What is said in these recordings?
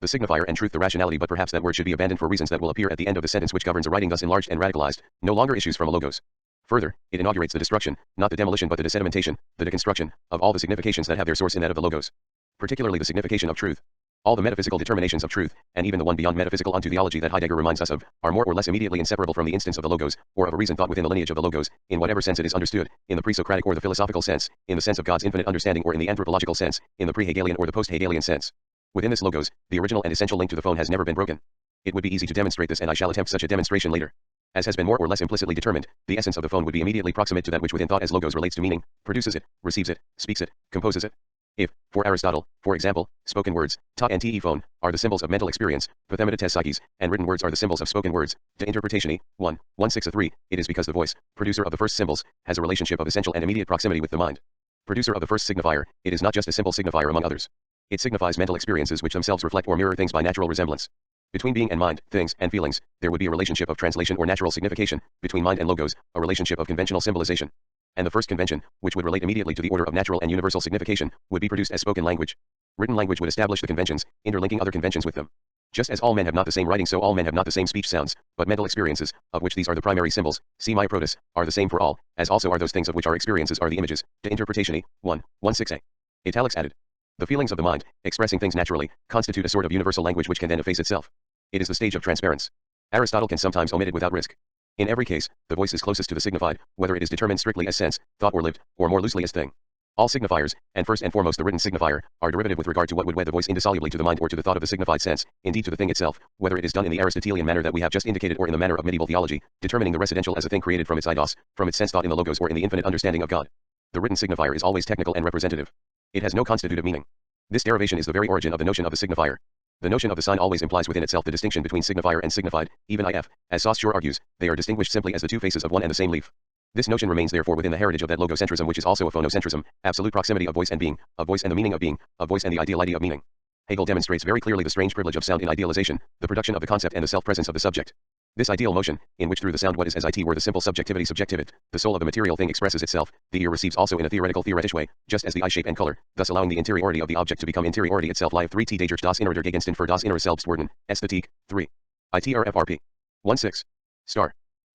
the signifier, and truth the rationality, but perhaps that word should be abandoned for reasons that will appear at the end of the sentence, which governs a writing thus enlarged and radicalized, no longer issues from a logos. Further, it inaugurates the destruction, not the demolition but the desedimentation, the deconstruction, of all the significations that have their source in that of the logos. Particularly the signification of truth. All the metaphysical determinations of truth, and even the one beyond metaphysical unto theology that Heidegger reminds us of, are more or less immediately inseparable from the instance of the logos, or of a reason thought within the lineage of the logos, in whatever sense it is understood, in the pre-Socratic or the philosophical sense, in the sense of God's infinite understanding or in the anthropological sense, in the pre-Hegelian or the post-Hegelian sense. Within this logos, the original and essential link to the phone has never been broken. It would be easy to demonstrate this, and I shall attempt such a demonstration later. As has been more or less implicitly determined, the essence of the phone would be immediately proximate to that which within thought as logos relates to meaning, produces it, receives it, speaks it, composes it. If, for Aristotle, for example, spoken words, ta and te phone, are the symbols of mental experience, pathemata tes psyches, and written words are the symbols of spoken words, de interpretatione, 1:16-3, it is because the voice, producer of the first symbols, has a relationship of essential and immediate proximity with the mind. Producer of the first signifier, it is not just a simple signifier among others. It signifies mental experiences which themselves reflect or mirror things by natural resemblance. Between being and mind, things, and feelings, there would be a relationship of translation or natural signification, between mind and logos, a relationship of conventional symbolization. And the first convention, which would relate immediately to the order of natural and universal signification, would be produced as spoken language. Written language would establish the conventions, interlinking other conventions with them. Just as all men have not the same writing, so all men have not the same speech sounds, but mental experiences, of which these are the primary symbols, see my protus, are the same for all, as also are those things of which our experiences are the images, de interpretatione, 1:16a. Italics added. The feelings of the mind, expressing things naturally, constitute a sort of universal language which can then efface itself. It is the stage of transparence. Aristotle can sometimes omit it without risk. In every case, the voice is closest to the signified, whether it is determined strictly as sense, thought or lived, or more loosely as thing. All signifiers, and first and foremost the written signifier, are derivative with regard to what would wed the voice indissolubly to the mind or to the thought of the signified sense, indeed to the thing itself, whether it is done in the Aristotelian manner that we have just indicated or in the manner of medieval theology, determining the residential as a thing created from its eidos, from its sense thought in the logos or in the infinite understanding of God. The written signifier is always technical and representative. It has no constitutive meaning. This derivation is the very origin of the notion of the signifier. The notion of the sign always implies within itself the distinction between signifier and signified, even if, as Saussure argues, they are distinguished simply as the two faces of one and the same leaf. This notion remains therefore within the heritage of that logocentrism which is also a phonocentrism, absolute proximity of voice and being, of voice and the meaning of being, of voice and the ideal idea of meaning. Hegel demonstrates very clearly the strange privilege of sound in idealization, the production of the concept and the self-presence of the subject. This ideal motion, in which through the sound what is as it were the simple subjectivity subjectivit, the soul of the material thing expresses itself, the ear receives also in a theoretical theoretic way, just as the eye shape and color, thus allowing the interiority of the object to become interiority itself. Live 3t Dadurch das Innere der Gegenstand für das Innere selbst werden, Ästhetik, 3. ITRFRP. 1:6.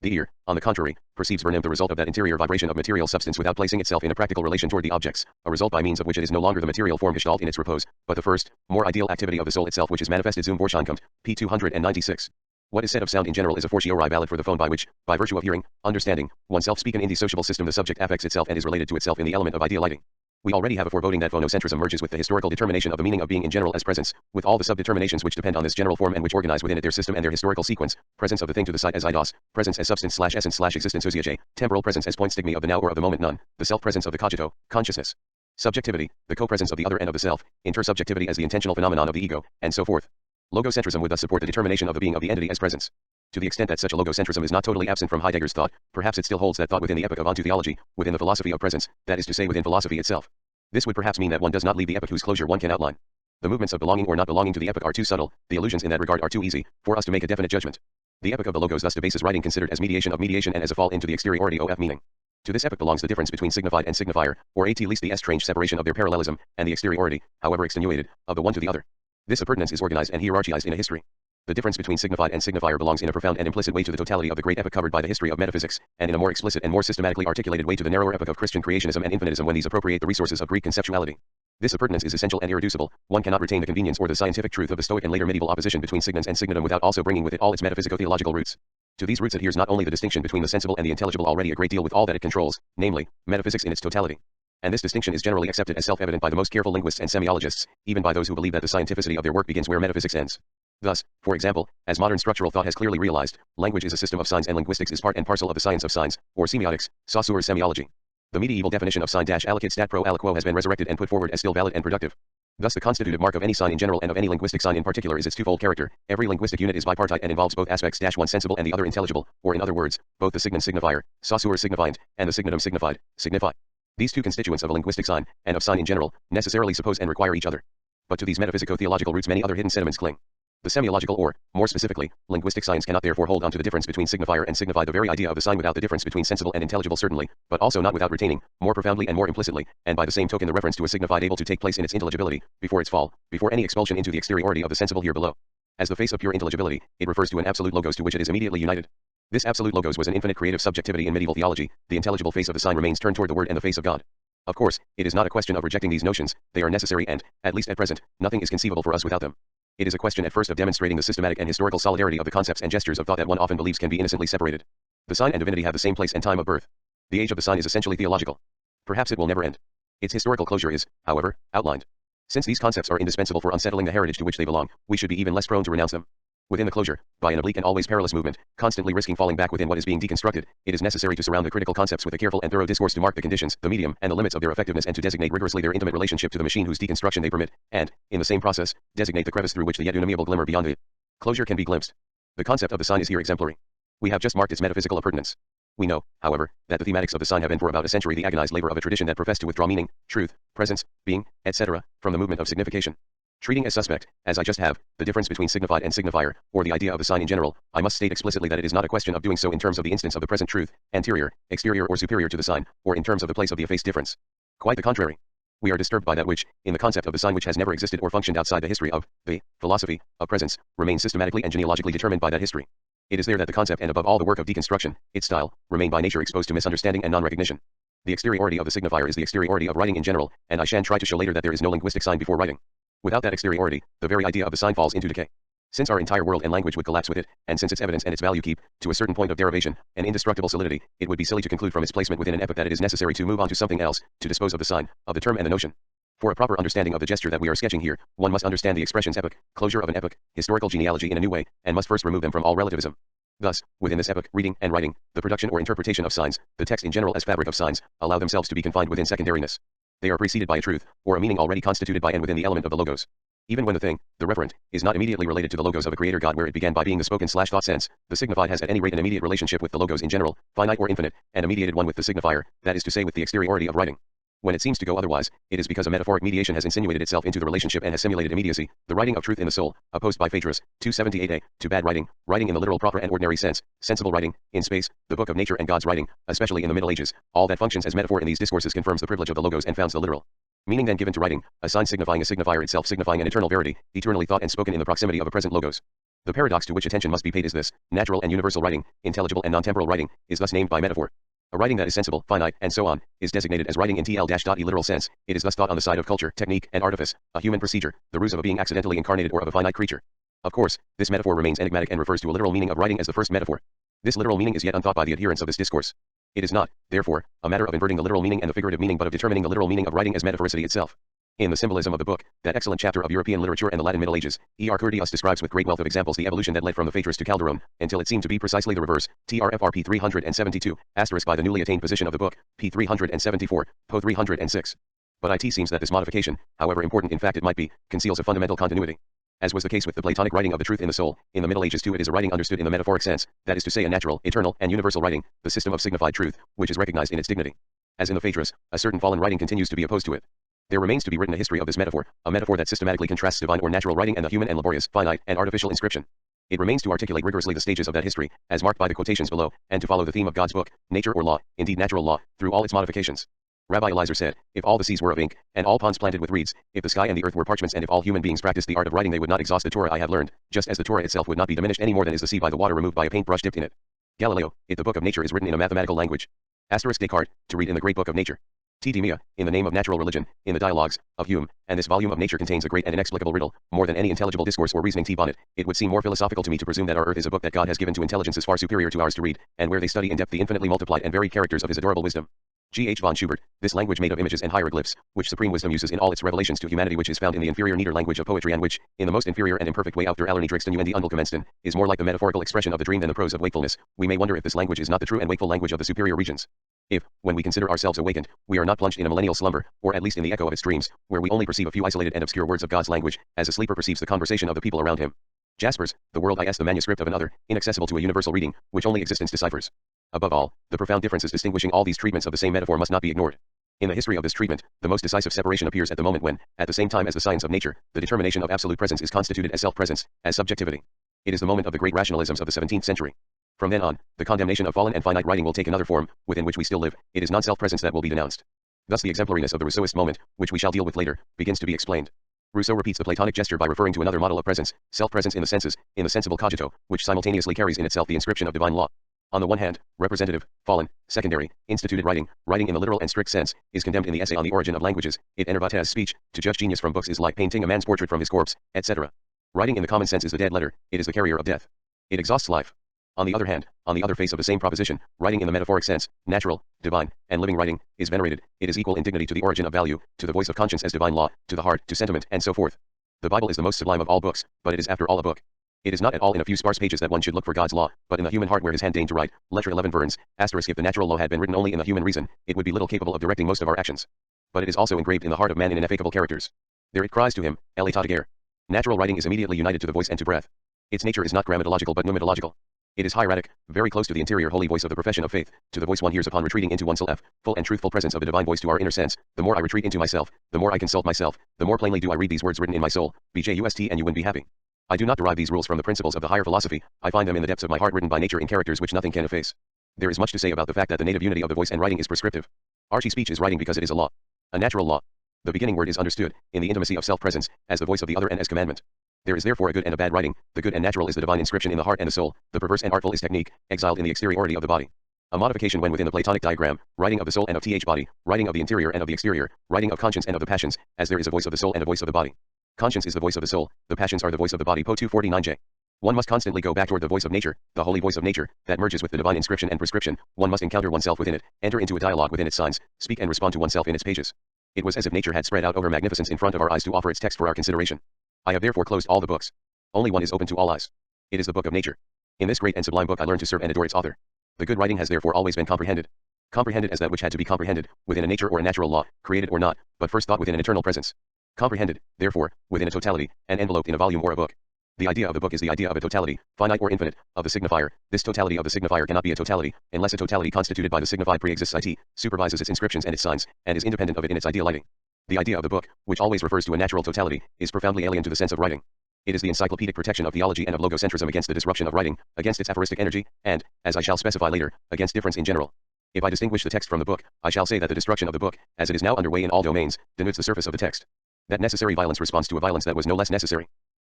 The ear, on the contrary, perceives vernim the result of that interior vibration of material substance without placing itself in a practical relation toward the objects, a result by means of which it is no longer the material form gestalt in its repose, but the first, more ideal activity of the soul itself which is manifested zum Vorscheinkommt, p. 296. What is said of sound in general is a fortiori valid for the phone by which, by virtue of hearing, understanding, oneself speaken in the sociable system the subject affects itself and is related to itself in the element of idealizing. We already have a foreboding that phonocentrism merges with the historical determination of the meaning of being in general as presence, with all the subdeterminations which depend on this general form and which organize within it their system and their historical sequence, presence of the thing to the sight as eidos, presence as substance/essence/existence osiaje, temporal presence as point stigmi of the now or of the moment none, the self-presence of the cogito, consciousness, subjectivity, the co-presence of the other and of the self, intersubjectivity as the intentional phenomenon of the ego, and so forth. Logocentrism would thus support the determination of the being of the entity as presence. To the extent that such a logocentrism is not totally absent from Heidegger's thought, perhaps it still holds that thought within the epoch of onto theology, within the philosophy of presence, that is to say within philosophy itself. This would perhaps mean that one does not leave the epoch whose closure one can outline. The movements of belonging or not belonging to the epoch are too subtle, the illusions in that regard are too easy, for us to make a definite judgment. The epoch of the logos thus debases writing considered as mediation of mediation and as a fall into the exteriority of meaning. To this epoch belongs the difference between signified and signifier, or at least the strange separation of their parallelism, and the exteriority, however extenuated, of the one to the other. This appurtenance is organized and hierarchized in a history. The difference between signified and signifier belongs in a profound and implicit way to the totality of the great epoch covered by the history of metaphysics, and in a more explicit and more systematically articulated way to the narrower epoch of Christian creationism and infinitism when these appropriate the resources of Greek conceptuality. This appurtenance is essential and irreducible. One cannot retain the convenience or the scientific truth of the Stoic and later medieval opposition between signans and signatum without also bringing with it all its metaphysico-theological roots. To these roots adheres not only the distinction between the sensible and the intelligible already a great deal with all that it controls, namely, metaphysics in its totality. And this distinction is generally accepted as self-evident by the most careful linguists and semiologists, even by those who believe that the scientificity of their work begins where metaphysics ends. Thus, for example, as modern structural thought has clearly realized, language is a system of signs and linguistics is part and parcel of the science of signs, or semiotics, Saussure's semiology. The medieval definition of sign-allocate stat pro aliquo has been resurrected and put forward as still valid and productive. Thus the constitutive mark of any sign in general and of any linguistic sign in particular is its twofold character. Every linguistic unit is bipartite and involves both aspects, one sensible and the other intelligible, or in other words, both the signon signifier, Saussure signifiant, and the signatum signified, signify. These two constituents of a linguistic sign, and of sign in general, necessarily suppose and require each other. But to these metaphysico-theological roots many other hidden sentiments cling. The semiological or, more specifically, linguistic science cannot therefore hold on to the difference between signifier and signify the very idea of the sign without the difference between sensible and intelligible certainly, but also not without retaining, more profoundly and more implicitly, and by the same token the reference to a signified able to take place in its intelligibility, before its fall, before any expulsion into the exteriority of the sensible here below. As the face of pure intelligibility, it refers to an absolute logos to which it is immediately united. This absolute logos was an infinite creative subjectivity in medieval theology. The intelligible face of the sign remains turned toward the word and the face of God. Of course, it is not a question of rejecting these notions, they are necessary and, at least at present, nothing is conceivable for us without them. It is a question at first of demonstrating the systematic and historical solidarity of the concepts and gestures of thought that one often believes can be innocently separated. The sign and divinity have the same place and time of birth. The age of the sign is essentially theological. Perhaps it will never end. Its historical closure is, however, outlined. Since these concepts are indispensable for unsettling the heritage to which they belong, we should be even less prone to renounce them. Within the closure, by an oblique and always perilous movement, constantly risking falling back within what is being deconstructed, it is necessary to surround the critical concepts with a careful and thorough discourse to mark the conditions, the medium, and the limits of their effectiveness and to designate rigorously their intimate relationship to the machine whose deconstruction they permit, and, in the same process, designate the crevice through which the yet unamiable glimmer beyond the closure can be glimpsed. The concept of the sign is here exemplary. We have just marked its metaphysical appurtenance. We know, however, that the thematics of the sign have been for about a century the agonized labor of a tradition that professed to withdraw meaning, truth, presence, being, etc., from the movement of signification. Treating as suspect, as I just have, the difference between signified and signifier, or the idea of the sign in general, I must state explicitly that it is not a question of doing so in terms of the instance of the present truth, anterior, exterior or superior to the sign, or in terms of the place of the effaced difference. Quite the contrary. We are disturbed by that which, in the concept of the sign which has never existed or functioned outside the history of, the philosophy, of presence, remains systematically and genealogically determined by that history. It is there that the concept and above all the work of deconstruction, its style, remain by nature exposed to misunderstanding and non-recognition. The exteriority of the signifier is the exteriority of writing in general, and I shall try to show later that there is no linguistic sign before writing. Without that exteriority, the very idea of the sign falls into decay. Since our entire world and language would collapse with it, and since its evidence and its value keep, to a certain point of derivation, an indestructible solidity, it would be silly to conclude from its placement within an epoch that it is necessary to move on to something else, to dispose of the sign, of the term and the notion. For a proper understanding of the gesture that we are sketching here, one must understand the expressions epoch, closure of an epoch, historical genealogy in a new way, and must first remove them from all relativism. Thus, within this epoch, reading and writing, the production or interpretation of signs, the text in general as fabric of signs, allow themselves to be confined within secondariness. They are preceded by a truth, or a meaning already constituted by and within the element of the logos. Even when the thing, the referent, is not immediately related to the logos of a creator God where it began by being the spoken/thought sense, the signified has at any rate an immediate relationship with the logos in general, finite or infinite, and a mediated one with the signifier, that is to say with the exteriority of writing. When it seems to go otherwise, it is because a metaphoric mediation has insinuated itself into the relationship and has simulated immediacy, the writing of truth in the soul, opposed by Phaedrus, 278a, to bad writing, writing in the literal proper and ordinary sense, sensible writing, in space, the book of nature and God's writing, especially in the Middle Ages, all that functions as metaphor in these discourses confirms the privilege of the logos and founds the literal meaning then given to writing, a sign signifying a signifier itself signifying an eternal verity, eternally thought and spoken in the proximity of a present logos. The paradox to which attention must be paid is this: natural and universal writing, intelligible and non-temporal writing, is thus named by metaphor. A writing that is sensible, finite, and so on, is designated as writing in TL-e literal sense. It is thus thought on the side of culture, technique, and artifice, a human procedure, the ruse of a being accidentally incarnated or of a finite creature. Of course, this metaphor remains enigmatic and refers to a literal meaning of writing as the first metaphor. This literal meaning is yet unthought by the adherents of this discourse. It is not, therefore, a matter of inverting the literal meaning and the figurative meaning but of determining the literal meaning of writing as metaphoricity itself. In the symbolism of the book, that excellent chapter of European literature and the Latin Middle Ages, E.R. Curtius describes with great wealth of examples the evolution that led from the Phaedrus to Calderon, until it seemed to be precisely the reverse. TRFR p. 372, asterisk by the newly attained position of the book, p. 374, po. 306. But it seems that this modification, however important in fact it might be, conceals a fundamental continuity. As was the case with the Platonic writing of the truth in the soul, in the Middle Ages too it is a writing understood in the metaphoric sense, that is to say a natural, eternal, and universal writing, the system of signified truth, which is recognized in its dignity. As in the Phaedrus, a certain fallen writing continues to be opposed to it. There remains to be written a history of this metaphor, a metaphor that systematically contrasts divine or natural writing and the human and laborious, finite, and artificial inscription. It remains to articulate rigorously the stages of that history, as marked by the quotations below, and to follow the theme of God's book, nature or law, indeed natural law, through all its modifications. Rabbi Eliezer said, if all the seas were of ink, and all ponds planted with reeds, if the sky and the earth were parchments and if all human beings practiced the art of writing they would not exhaust the Torah I have learned, just as the Torah itself would not be diminished any more than is the sea by the water removed by a paintbrush dipped in it. Galileo, if the book of nature is written in a mathematical language. Asterisk Descartes, to read in the great book of nature. T. Demia, in the name of natural religion, in the dialogues, of Hume, and this volume of nature contains a great and inexplicable riddle, more than any intelligible discourse or reasoning T. Bonnet, it would seem more philosophical to me to presume that our earth is a book that God has given to intelligences far superior to ours to read, and where they study in depth the infinitely multiplied and varied characters of his adorable wisdom. G. H. von Schubert, this language made of images and hieroglyphs, which supreme wisdom uses in all its revelations to humanity which is found in the inferior neater language of poetry and which, in the most inferior and imperfect way after Allerniedrigsten and the Ungemensten, is more like the metaphorical expression of the dream than the prose of wakefulness, we may wonder if this language is not the true and wakeful language of the superior regions. If, when we consider ourselves awakened, we are not plunged in a millennial slumber, or at least in the echo of its dreams, where we only perceive a few isolated and obscure words of God's language, as a sleeper perceives the conversation of the people around him. Jaspers, the world is the manuscript of another, inaccessible to a universal reading, which only existence deciphers. Above all, the profound differences distinguishing all these treatments of the same metaphor must not be ignored. In the history of this treatment, the most decisive separation appears at the moment when, at the same time as the science of nature, the determination of absolute presence is constituted as self-presence, as subjectivity. It is the moment of the great rationalisms of the 17th century. From then on, the condemnation of fallen and finite writing will take another form, within which we still live. It is non-self-presence that will be denounced. Thus the exemplariness of the Rousseauist moment, which we shall deal with later, begins to be explained. Rousseau repeats the Platonic gesture by referring to another model of presence, self-presence in the senses, in the sensible cogito, which simultaneously carries in itself the inscription of divine law. On the one hand, representative, fallen, secondary, instituted writing, writing in the literal and strict sense, is condemned in the essay on the origin of languages. It enervates speech. To judge genius from books is like painting a man's portrait from his corpse, etc. Writing in the common sense is the dead letter, it is the carrier of death. It exhausts life. On the other hand, on the other face of the same proposition, writing in the metaphoric sense, natural, divine, and living writing, is venerated. It is equal in dignity to the origin of value, to the voice of conscience as divine law, to the heart, to sentiment, and so forth. The Bible is the most sublime of all books, but it is after all a book. It is not at all in a few sparse pages that one should look for God's law, but in the human heart where his hand deigned to write. Letter 11 Verns, asterisk if the natural law had been written only in the human reason, it would be little capable of directing most of our actions. But it is also engraved in the heart of man in ineffaceable characters. There it cries to him, Elia Tadagare. Natural writing is immediately united to the voice and to breath. Its nature is not grammatological but pneumatological. It is hieratic, very close to the interior holy voice of the profession of faith, to the voice one hears upon retreating into oneself, full and truthful presence of the divine voice to our inner sense. The more I retreat into myself, the more I consult myself, the more plainly do I read these words written in my soul, BJUST and you win be happy. I do not derive these rules from the principles of the higher philosophy, I find them in the depths of my heart written by nature in characters which nothing can efface. There is much to say about the fact that the native unity of the voice and writing is prescriptive. Archie speech is writing because it is a law. A natural law. The beginning word is understood, in the intimacy of self-presence, as the voice of the other and as commandment. There is therefore a good and a bad writing. The good and natural is the divine inscription in the heart and the soul, the perverse and artful is technique, exiled in the exteriority of the body. A modification when within the Platonic diagram, writing of the soul and of th body, writing of the interior and of the exterior, writing of conscience and of the passions, as there is a voice of the soul and a voice of the body. Conscience is the voice of the soul, the passions are the voice of the body. Po 249j. One must constantly go back toward the voice of nature, the holy voice of nature, that merges with the divine inscription and prescription. One must encounter oneself within it, enter into a dialogue within its signs, speak and respond to oneself in its pages. It was as if nature had spread out over magnificence in front of our eyes to offer its text for our consideration. I have therefore closed all the books. Only one is open to all eyes. It is the book of nature. In this great and sublime book I learned to serve and adore its author. The good writing has therefore always been comprehended. Comprehended as that which had to be comprehended, within a nature or a natural law, created or not, but first thought within an eternal presence. Comprehended, therefore, within a totality, and enveloped in a volume or a book. The idea of the book is the idea of a totality, finite or infinite, of the signifier. This totality of the signifier cannot be a totality, unless a totality constituted by the signified pre-exists it, supervises its inscriptions and its signs, and is independent of it in its idealizing. The idea of the book, which always refers to a natural totality, is profoundly alien to the sense of writing. It is the encyclopedic protection of theology and of logocentrism against the disruption of writing, against its aphoristic energy, and, as I shall specify later, against difference in general. If I distinguish the text from the book, I shall say that the destruction of the book, as it is now underway in all domains, denudes the surface of the text. That necessary violence responds to a violence that was no less necessary.